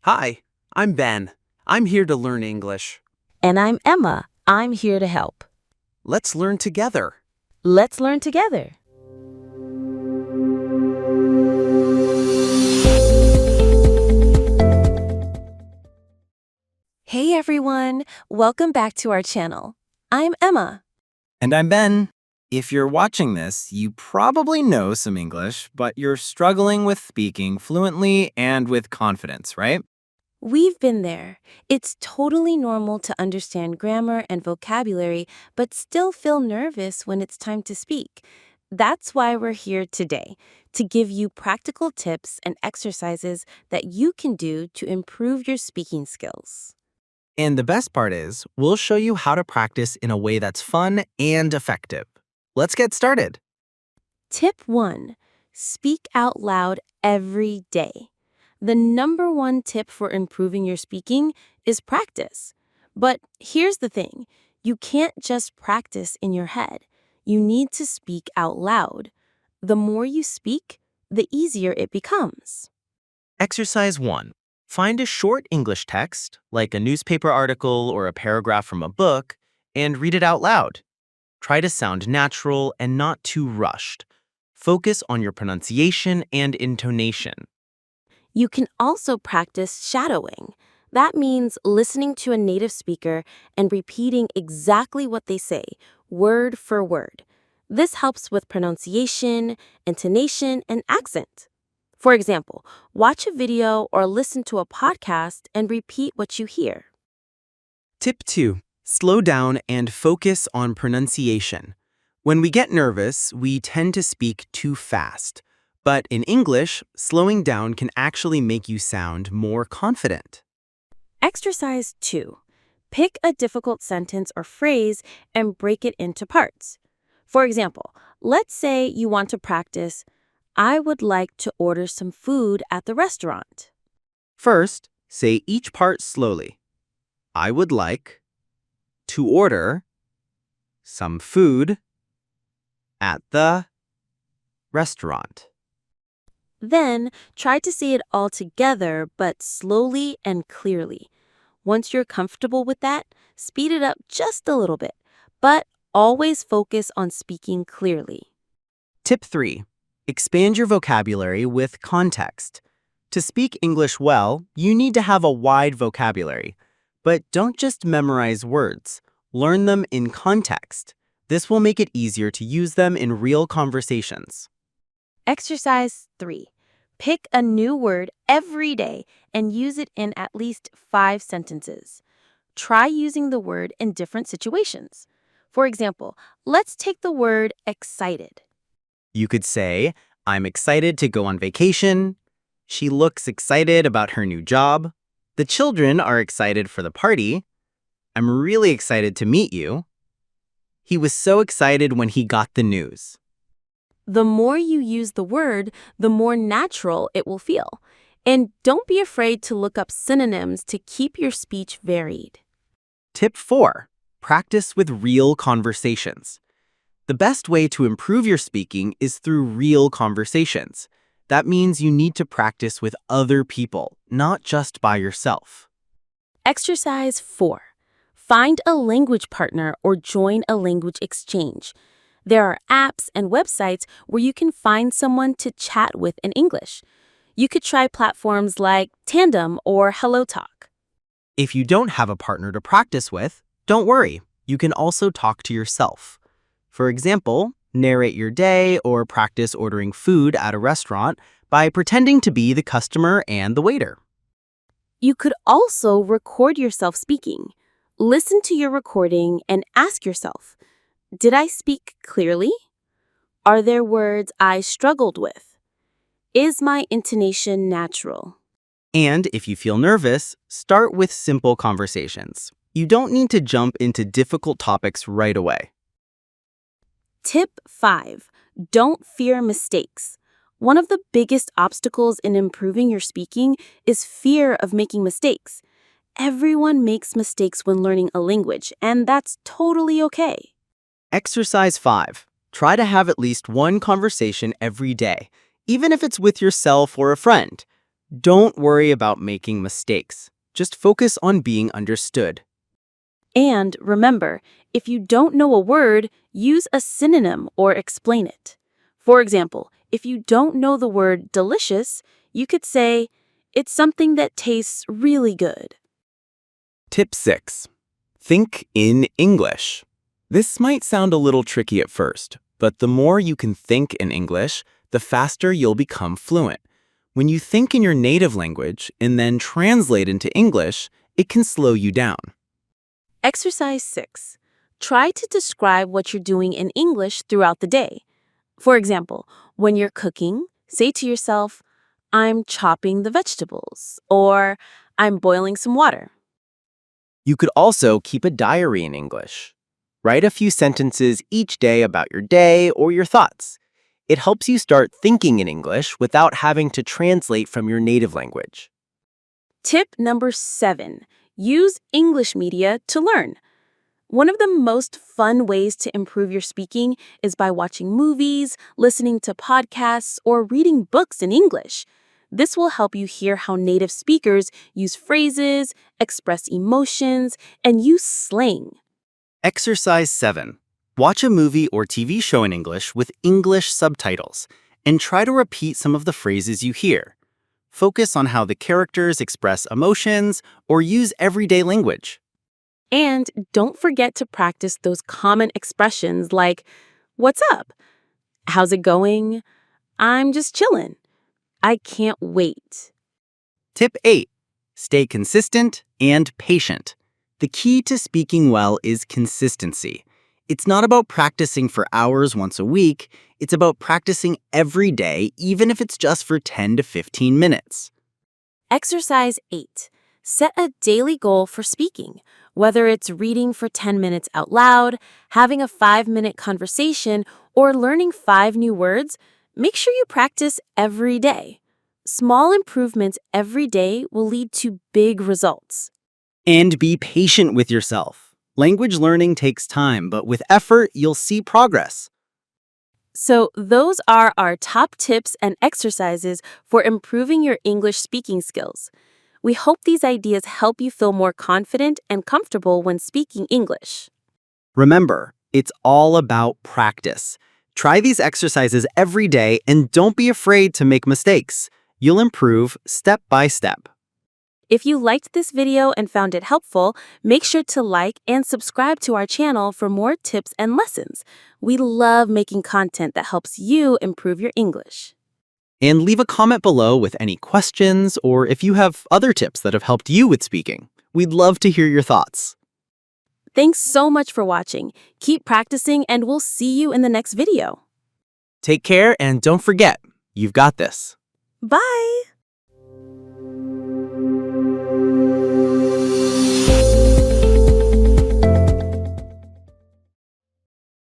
Hi, I'm Ben. I'm here to learn English. And I'm Emma. I'm here to help. Let's learn together. Let's learn together. Hey everyone, welcome back to our channel. I'm Emma. And I'm Ben. If you're watching this, you probably know some English, but you're struggling with speaking fluently and with confidence, right? We've been there. It's totally normal to understand grammar and vocabulary, but still feel nervous when it's time to speak. That's why we're here today, to give you practical tips and exercises that you can do to improve your speaking skills. And the best part is, we'll show you how to practice in a way that's fun and effective. Let's get started. Tip 1. Speak out loud every day. The number one tip for improving your speaking is practice. But here's the thing. You can't just practice in your head. You need to speak out loud. The more you speak, the easier it becomes. Exercise 1. Find a short English text, like a newspaper article or a paragraph from a book, and read it out loud. Try to sound natural and not too rushed. Focus on your pronunciation and intonation. You can also practice shadowing. That means listening to a native speaker and repeating exactly what they say, word for word. This helps with pronunciation, intonation, and accent. For example, watch a video or listen to a podcast and repeat what you hear. Tip 2. Slow down and focus on pronunciation. When we get nervous, we tend to speak too fast. But in English, slowing down can actually make you sound more confident. Exercise 2. Pick a difficult sentence or phrase and break it into parts. For example, let's say you want to practice, I would like to order some food at the restaurant. First, say each part slowly. I would like to order some food at the restaurant. Then, try to say it all together, but slowly and clearly. Once you're comfortable with that, speed it up just a little bit, but always focus on speaking clearly. Tip 3. Expand your vocabulary with context. To speak English well, you need to have a wide vocabulary. But don't just memorize words. Learn them in context. This will make it easier to use them in real conversations. Exercise 3. Pick a new word every day and use it in at least 5 sentences. Try using the word in different situations. For example, let's take the word excited. You could say, I'm excited to go on vacation. She looks excited about her new job. The children are excited for the party. I'm really excited to meet you. He was so excited when he got the news. The more you use the word, the more natural it will feel. And don't be afraid to look up synonyms to keep your speech varied. Tip 4. Practice with real conversations. The best way to improve your speaking is through real conversations. That means you need to practice with other people, not just by yourself. Exercise 4. Find a language partner or join a language exchange. There are apps and websites where you can find someone to chat with in English. You could try platforms like Tandem or HelloTalk. If you don't have a partner to practice with, don't worry. You can also talk to yourself. For example, narrate your day or practice ordering food at a restaurant by pretending to be the customer and the waiter. You could also record yourself speaking. Listen to your recording and ask yourself, did I speak clearly? Are there words I struggled with? Is my intonation natural? And if you feel nervous, start with simple conversations. You don't need to jump into difficult topics right away. Tip 5. Don't fear mistakes. One of the biggest obstacles in improving your speaking is fear of making mistakes. Everyone makes mistakes when learning a language, and that's totally okay. Exercise 5. Try to have at least one conversation every day, even if it's with yourself or a friend. Don't worry about making mistakes. Just focus on being understood. And remember, if you don't know a word, use a synonym or explain it. For example, if you don't know the word delicious, you could say, it's something that tastes really good. Tip 6. Think in English. This might sound a little tricky at first, but the more you can think in English, the faster you'll become fluent. When you think in your native language and then translate into English, it can slow you down. Exercise 6. Try to describe what you're doing in English throughout the day. For example, when you're cooking, say to yourself, I'm chopping the vegetables, or I'm boiling some water. You could also keep a diary in English. Write a few sentences each day about your day or your thoughts. It helps you start thinking in English without having to translate from your native language. Tip number 7. Use English media to learn. One of the most fun ways to improve your speaking is by watching movies, listening to podcasts, or reading books in English. This will help you hear how native speakers use phrases, express emotions, and use slang. Exercise 7. Watch a movie or TV show in English with English subtitles and try to repeat some of the phrases you hear. Focus on how the characters express emotions or use everyday language. And don't forget to practice those common expressions like, what's up? How's it going? I'm just chillin'. I can't wait. Tip 8. Stay consistent and patient. The key to speaking well is consistency. It's not about practicing for hours once a week. It's about practicing every day, even if it's just for 10 to 15 minutes. Exercise 8. Set a daily goal for speaking. Whether it's reading for 10 minutes out loud, having a 5-minute conversation, or learning 5 new words, make sure you practice every day. Small improvements every day will lead to big results. And be patient with yourself. Language learning takes time, but with effort, you'll see progress. So those are our top tips and exercises for improving your English speaking skills. We hope these ideas help you feel more confident and comfortable when speaking English. Remember, it's all about practice. Try these exercises every day and don't be afraid to make mistakes. You'll improve step by step. If you liked this video and found it helpful, make sure to like and subscribe to our channel for more tips and lessons. We love making content that helps you improve your English. And leave a comment below with any questions or if you have other tips that have helped you with speaking. We'd love to hear your thoughts. Thanks so much for watching. Keep practicing and we'll see you in the next video. Take care and don't forget, you've got this. Bye!